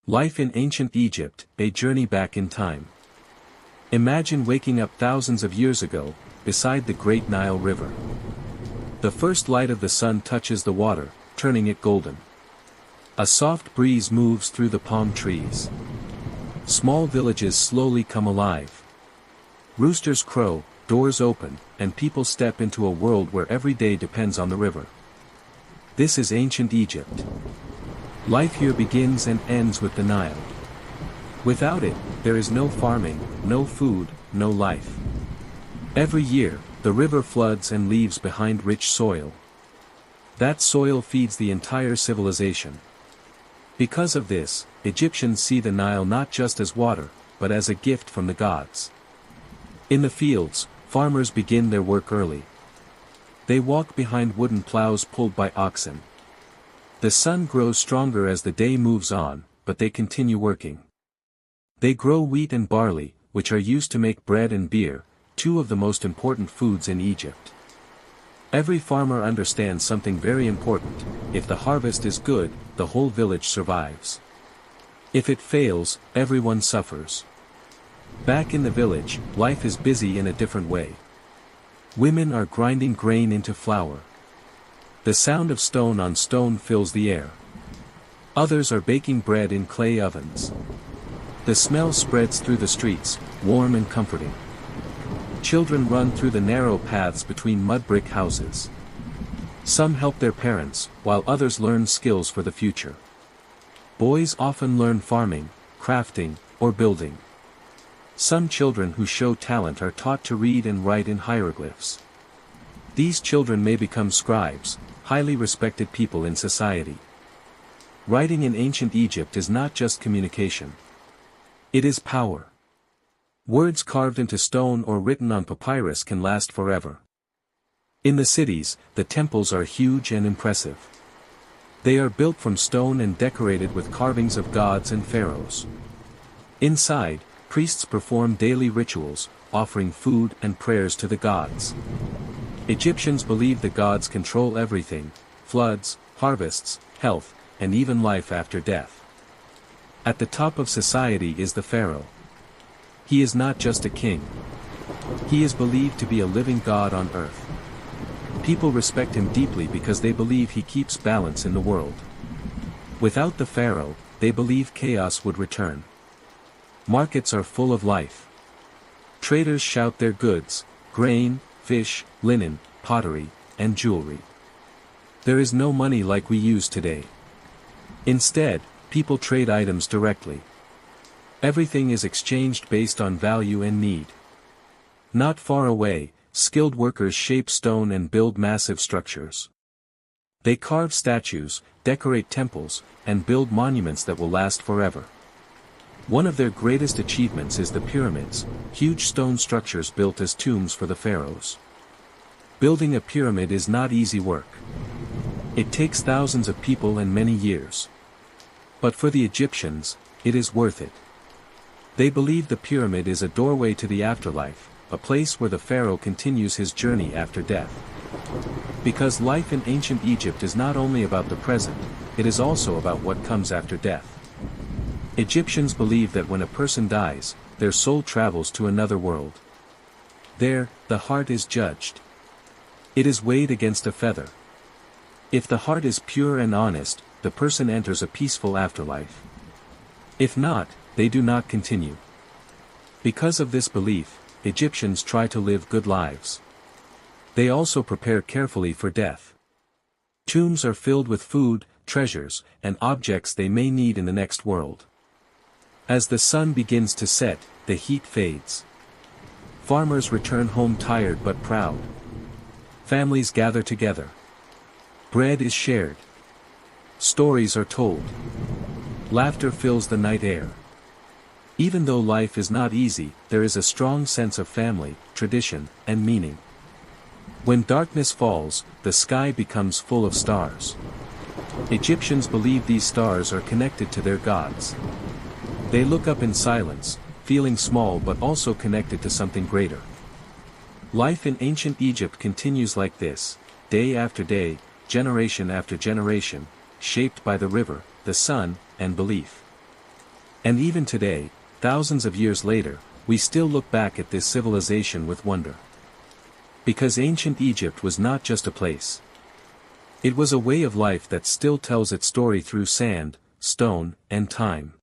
Life in ancient Egypt, a journey back in time. Imagine waking up thousands of years ago, beside the great Nile River. The first light of the sun touches the water, turning it golden. A soft breeze moves through the palm trees. Small villages slowly come alive. Roosters crow, doors open, and people step into a world where every day depends on the river. This is ancient Egypt. Life here begins and ends with the Nile. Without it, there is no farming, no food, no life. Every year, the river floods and leaves behind rich soil. That soil feeds the entire civilization. Because of this, Egyptians see the Nile not just as water, but as a gift from the gods. In the fields, farmers begin their work early. They walk behind wooden plows pulled by oxen. The sun grows stronger as the day moves on, but they continue working. They grow wheat and barley, which are used to make bread and beer, two of the most important foods in Egypt. Every farmer understands something very important: if the harvest is good, the whole village survives. If it fails, everyone suffers. Back in the village, life is busy in a different way. Women are grinding grain into flour. The sound of stone on stone fills the air. Others are baking bread in clay ovens. The smell spreads through the streets, warm and comforting. Children run through the narrow paths between mud brick houses. Some help their parents, while others learn skills for the future. Boys often learn farming, crafting, or building. Some children who show talent are taught to read and write in hieroglyphs. These children may become scribes, highly respected people in society. Writing in ancient Egypt is not just communication. It is power. Words carved into stone or written on papyrus can last forever. In the cities, the temples are huge and impressive. They are built from stone and decorated with carvings of gods and pharaohs. Inside, priests perform daily rituals, offering food and prayers to the gods. Egyptians believe the gods control everything: floods, harvests, health, and even life after death. At the top of society is the pharaoh. He is not just a king. He is believed to be a living god on earth. People respect him deeply because they believe he keeps balance in the world. Without the pharaoh, they believe chaos would return. Markets are full of life. Traders shout their goods: grain, fish, linen, pottery, and jewelry. There is no money like we use today. Instead, people trade items directly. Everything is exchanged based on value and need. Not far away, skilled workers shape stone and build massive structures. They carve statues, decorate temples, and build monuments that will last forever. One of their greatest achievements is the pyramids, huge stone structures built as tombs for the pharaohs. Building a pyramid is not easy work. It takes thousands of people and many years. But for the Egyptians, it is worth it. They believe the pyramid is a doorway to the afterlife, a place where the pharaoh continues his journey after death. Because life in ancient Egypt is not only about the present, it is also about what comes after death. Egyptians believe that when a person dies, their soul travels to another world. There, the heart is judged. It is weighed against a feather. If the heart is pure and honest, the person enters a peaceful afterlife. If not, they do not continue. Because of this belief, Egyptians try to live good lives. They also prepare carefully for death. Tombs are filled with food, treasures, and objects they may need in the next world. As the sun begins to set, the heat fades. Farmers return home tired but proud. Families gather together. Bread is shared. Stories are told. Laughter fills the night air. Even though life is not easy, there is a strong sense of family, tradition, and meaning. When darkness falls, the sky becomes full of stars. Egyptians believe these stars are connected to their gods. They look up in silence, feeling small but also connected to something greater. Life in ancient Egypt continues like this, day after day, generation after generation, shaped by the river, the sun, and belief. And even today, thousands of years later, we still look back at this civilization with wonder. Because ancient Egypt was not just a place. It was a way of life that still tells its story through sand, stone, and time.